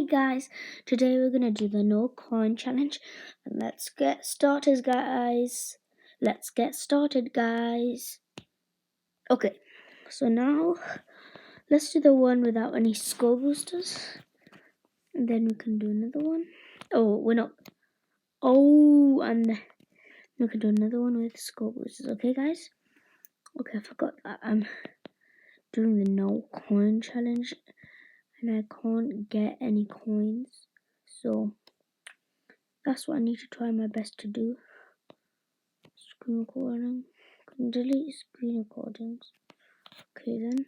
Hey guys, today we're gonna do the no coin challenge, and let's get started, guys. Okay, so now let's do the one without any skull boosters, and then we can do another one. Oh, we're not. Oh, and then we can do another one with skull boosters. Okay, guys. Okay, I forgot that I'm doing the no coin challenge, and I can't get any coins, so that's what I need to try my best to do. Screen recording. Can delete screen recordings. Okay then.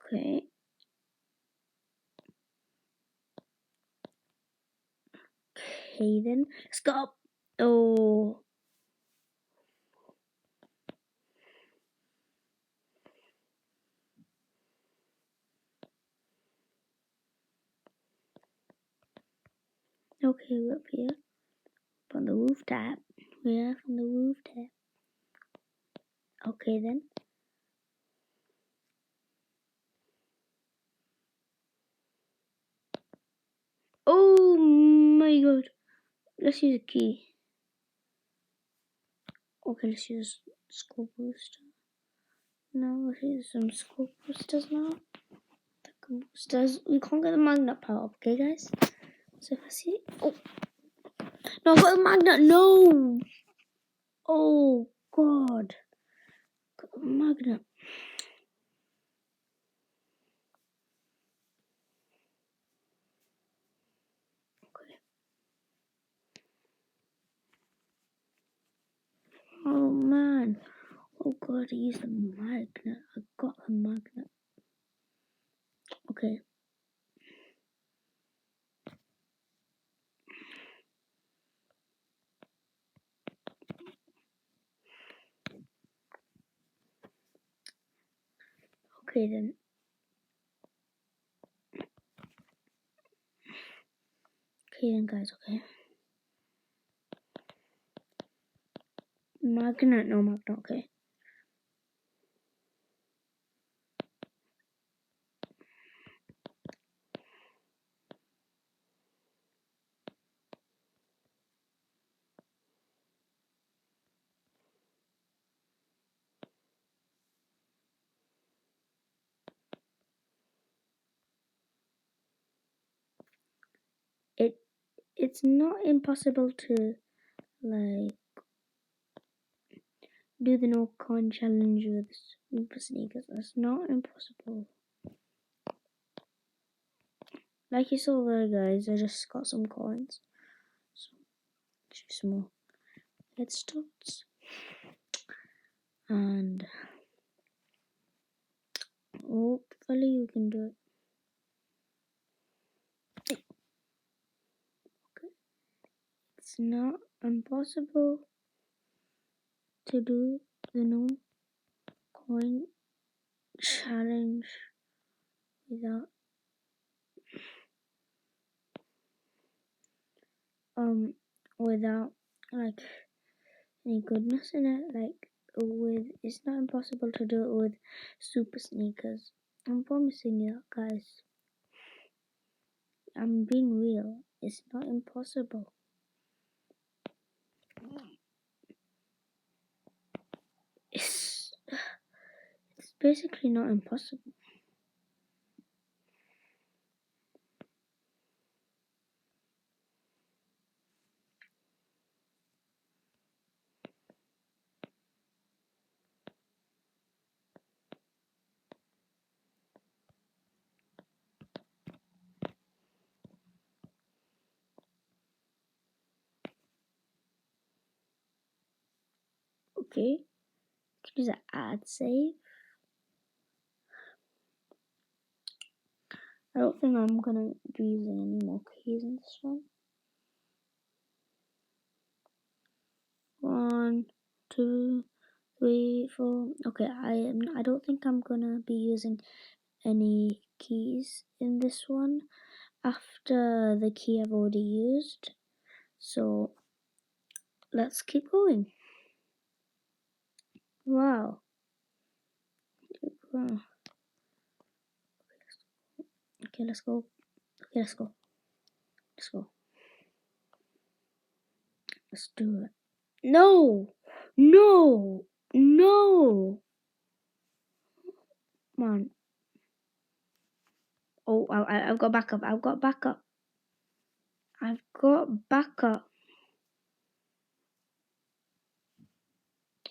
Okay. Okay then. Let's go. Oh. Okay, we're up here. From the rooftop. Yeah, from the rooftop. Okay then. Oh my god. Let's use a key. Okay, let's use skull booster. Now let's use some skull boosters now. The boosters. We can't get the magnet power up, okay guys? So if I see. Oh. No, I got the magnet. No. Oh god. Got the magnet. Okay. Oh man. Oh god, I used the magnet. I got the magnet. Okay. Okay then. Okay then guys, okay. Magnet, no magnet, okay. It's not impossible to like do the no coin challenge with super sneakers. That's not impossible. Like you saw there guys, I just got some coins. So choose some more head starts. And hopefully we can do it. Okay. It's not impossible to do the no coin challenge without without like any goodness in it. Like with it's not impossible to do it with super sneakers. I'm promising you that guys. I'm being real. It's not impossible. It's basically not impossible. Okay. Can use an ad save. I don't think I'm gonna be using any more keys in this one. 1, 2, 3, 4. Okay, I don't think I'm gonna be using any keys in this one after the key I've already used. So let's keep going. Wow. Okay, Okay, let's go. Okay, let's go. Let's go. Let's do it. No! No! No! Come on. Oh, I've got backup. I've got backup. I've got backup.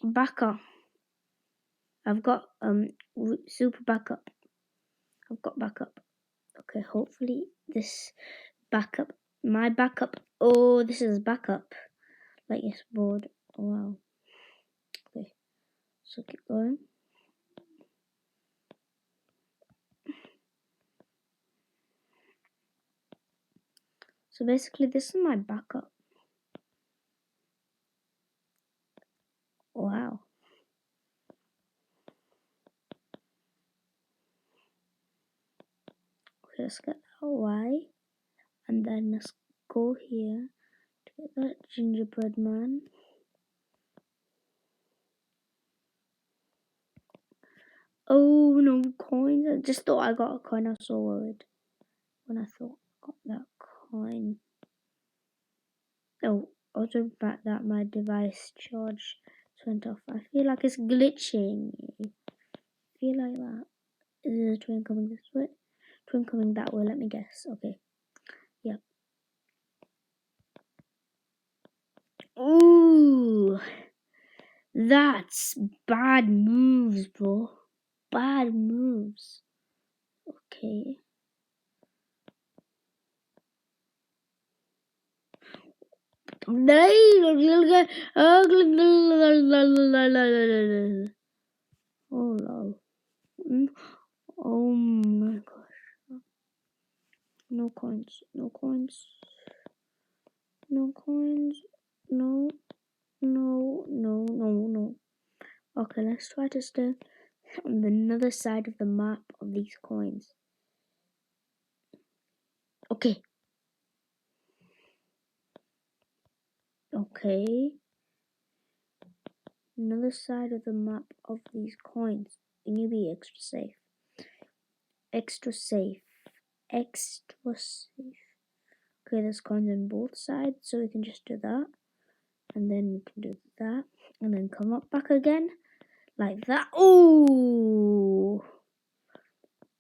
Backup. I've got super backup. I've got backup. Okay, hopefully this backup. My backup. Oh, this is backup. Like it's board. Oh, wow. Okay, so keep going. So basically, this is my backup. Wow. Okay, let's get that Y. And then let's go here to get that gingerbread man. Oh, no coins. I just thought I got a coin. I was so worried when I thought I got that coin. Oh, also back that my device charge went off. I feel like it's glitching. I feel like that. Is the train coming this way? Train coming that way, let me guess. Okay. Yep. Ooh. That's bad moves, bro. Bad moves. Okay. Oh no. Oh my gosh. No coins. No coins. No coins. No. No. No. No. No. Okay, let's try to stay on the other side of the map of these coins. Okay. Okay. Another side of the map of these coins. Can you be extra safe? Extra safe. Extra safe. Okay, there's coins on both sides, so we can just do that. And then we can do that. And then come up back again. Like that. Ooh!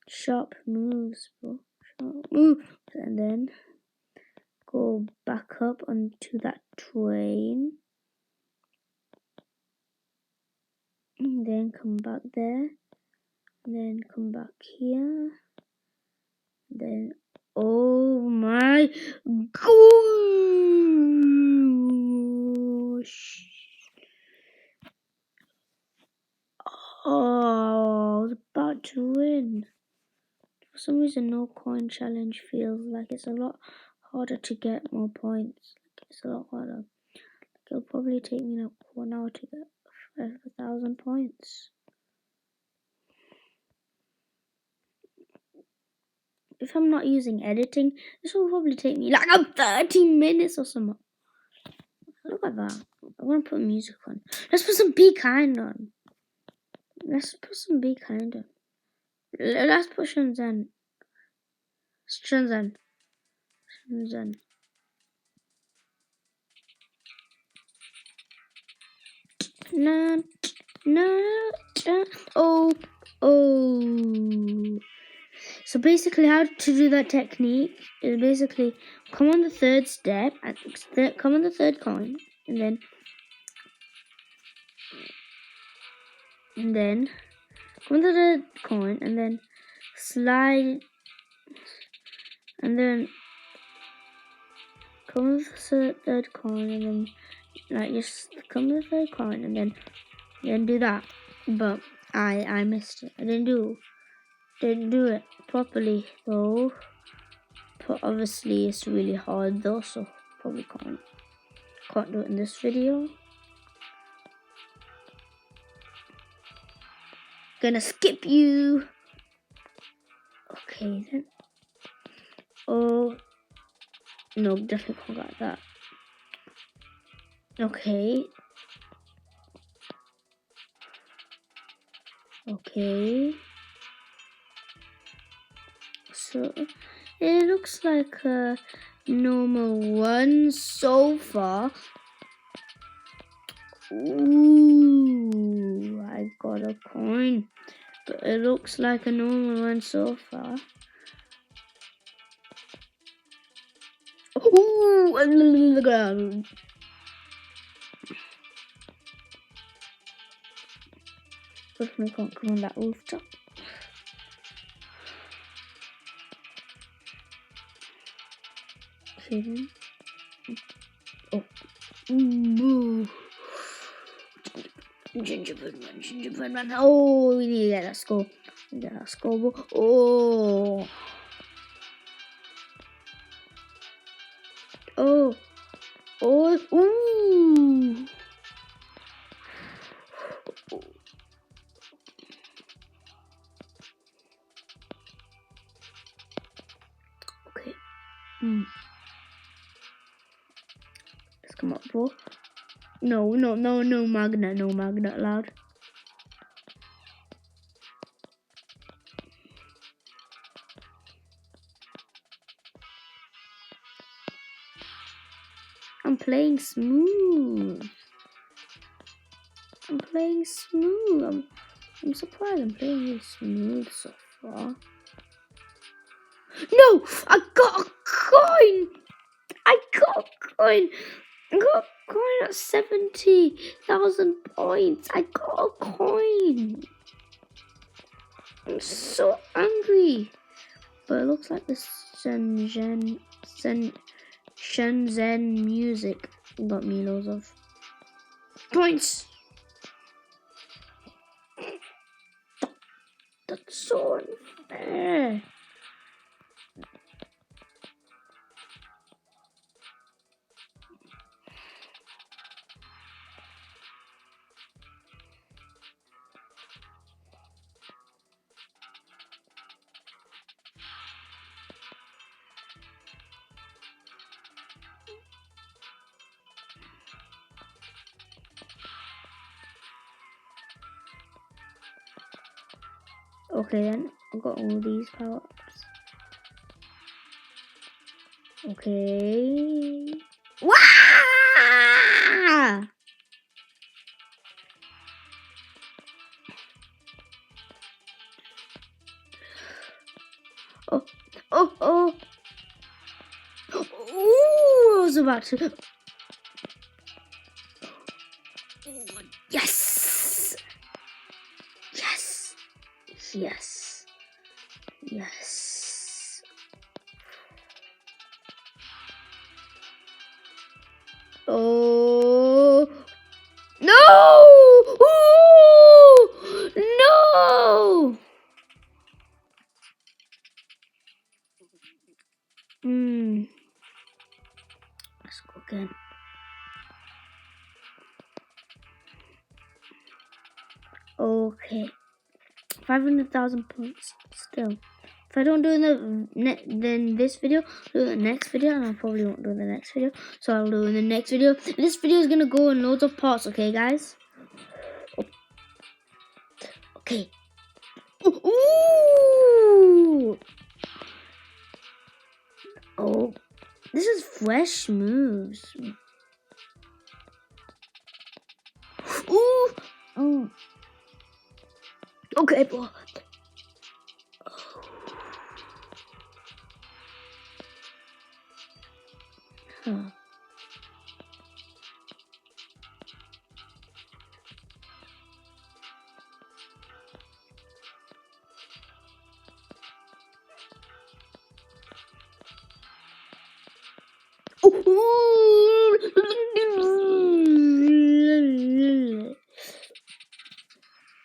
Sharp moves, bro. Sharp moves. And then go back up onto that train. And then come back there. And then come back here. Then, oh my gosh! Oh, I was about to win. For some reason, no coin challenge feels like it's a lot harder to get more points. Like it's a lot harder. Like it'll probably take me like 1 hour to get 5,000 points. If I'm not using editing, this will probably take me like 30 minutes or something. Look at that. I want to put music on. Let's put some Be Kind on. Let's put some Be Kind on. Let's put Shenzhen. Shenzhen. Shenzhen. No, no, oh, oh. So basically, how to do that technique is basically come on the third step, come on the third coin, and then come on the third coin, and then slide, and then come on the third coin, and then like just come on the third coin, and then do that. But I missed it. I didn't do it properly though. But obviously it's really hard though, so probably can't do it in this video. Gonna skip you. Okay then. Oh no, definitely can't get that. Okay. Okay. So it looks like a normal one so far. Ooh, I got a coin. But it looks like a normal one so far. Ooh, under the ground. Definitely can't come on that rooftop. Okay then. Oh. Ooh. Gingerbread man. Oh, we need to get that score. Get that scoreboard. Oh. Oh. Oh. Ooh. Okay. Let's come up for. No magnet allowed. I'm playing smooth. I'm surprised I'm playing really smooth so far. No! I got a coin! I got a coin at 70,000 points. I got a coin. I'm so angry. But it looks like the Shenzhen music got me loads of points. That's so unfair. Okay then, I've got all these power-ups. Okay. Wah! Oh. Ooh, I was about to. Yes. Oh. No! Ooh! No! Let's go again. Okay. 500,000 points still. If I don't do then this video, do the next video, and I probably won't do the next video. So I'll do in the next video. This video is gonna go in loads of parts, okay, guys? Okay. Ooh! Oh, this is fresh moves. Ooh! Okay, bro. Huh.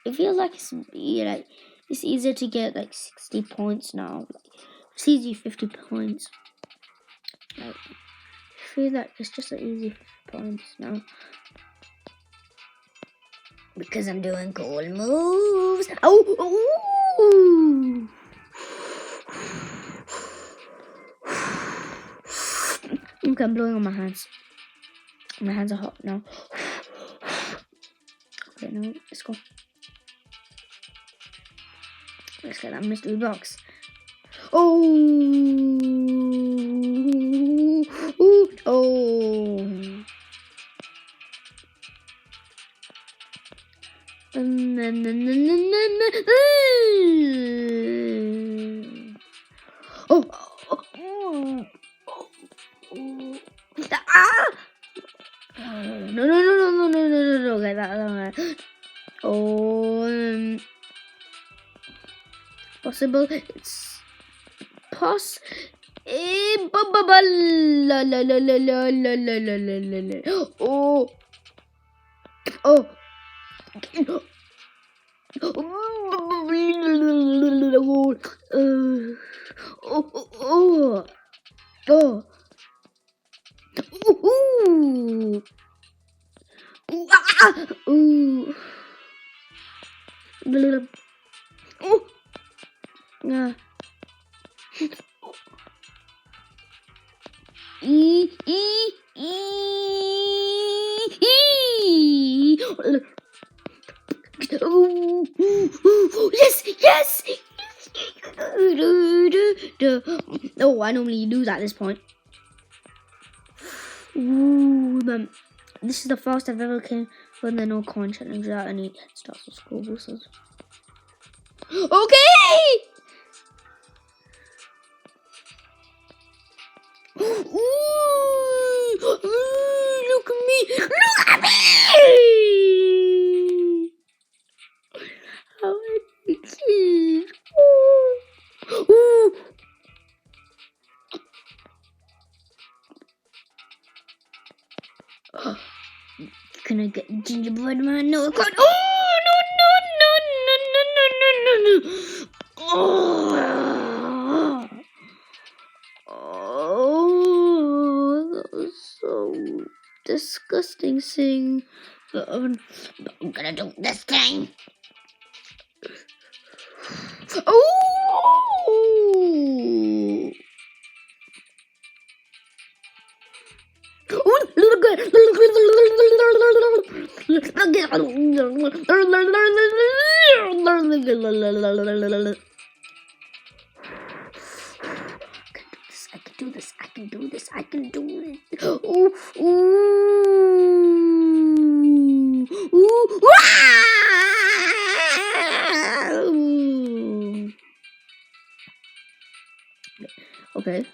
It feels like it's easier to get like 60 points now. It's easy 50 points. Like, I feel like it's just an easy 50 points now. Because I'm doing cool moves. Oh! Okay, I'm blowing on my hands. My hands are hot now. Okay, now let's go. Let's get that mystery box. Oh! Oh. Oh. Oh. Ah! No, no, no, no, no, no, no, no, get that. Oh, possible. It's la la la la la la la la la la. Oh, oh. Oh, oh, ooh, ah, ooh, oh, yeah, e, e, e, yes, yes. Oh, I normally lose at this point. Ooh, this is the first I've ever came when there are no coin challenge without any head starts or score boosters. Okay! Ooh, look at me! Look at me! How I cheese! Ooh! Can I get gingerbread man? No, I can't. Oh no! Oh, that was so disgusting thing. But I'm gonna do this thing. Oh! I can do this. I can do this. I can do this. Ooh, ooh, ooh, ooh. Okay.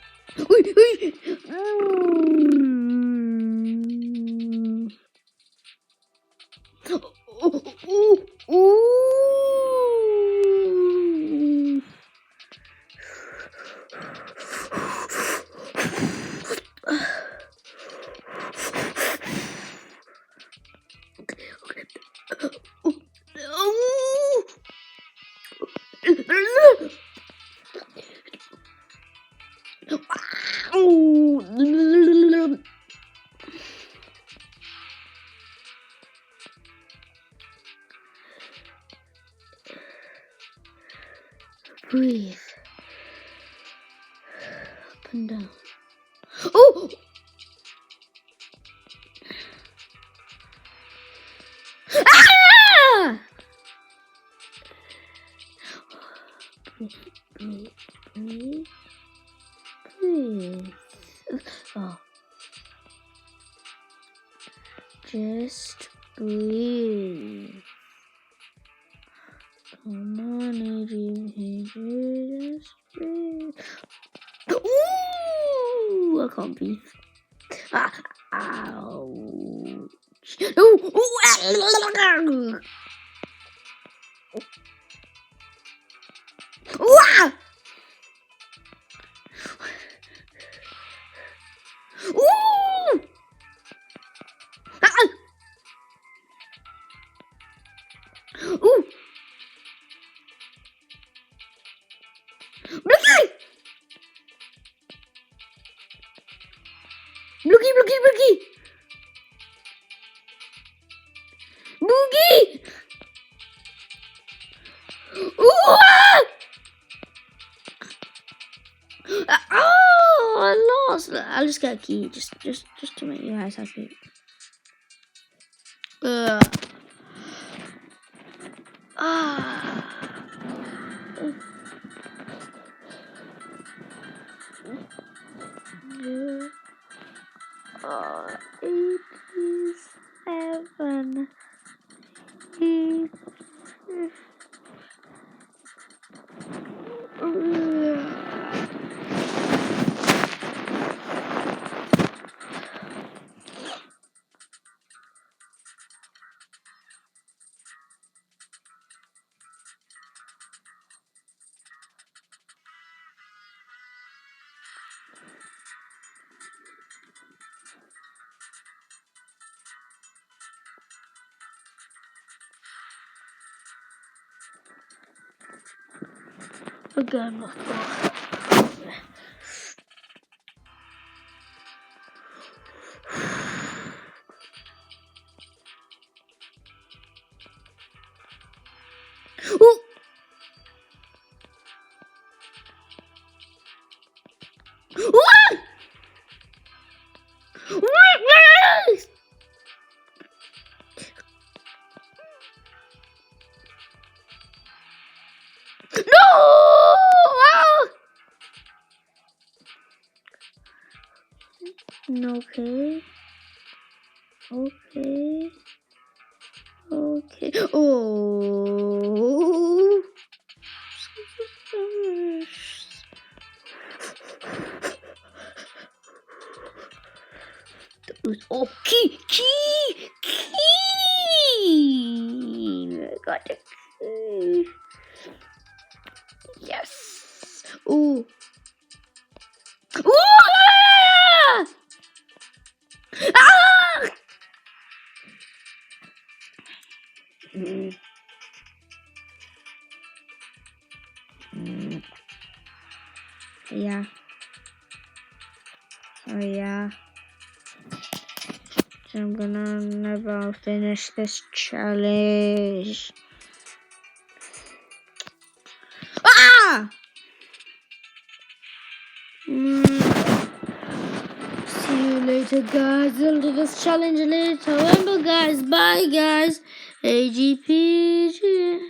Breathe up and down. Oh! Ah! Breathe, breathe, breathe. Oh. Just breathe. Come on, just breathe. Ooh, I can't breathe. Ah, ouch. Ooh, ooh, ah. Ooh, ah. Ooh. Ah. Ooh. Blicky. Blicky, blicky, blicky. Boogie. Ooh, ah. Oh, I lost. I'll just get a key, just to make you guys happy. Ah. 87. 80. Again, let's go. Ooh. What? No! Okay. Okay. Okay. Oh. Oh, key! I got the key. Yes. Ooh. Ooh! Ah! Yeah. Oh yeah. So I'm gonna never finish this challenge. Ah! See you later, guys. I'll do this challenge later. Remember, guys. Bye, guys. AGPG.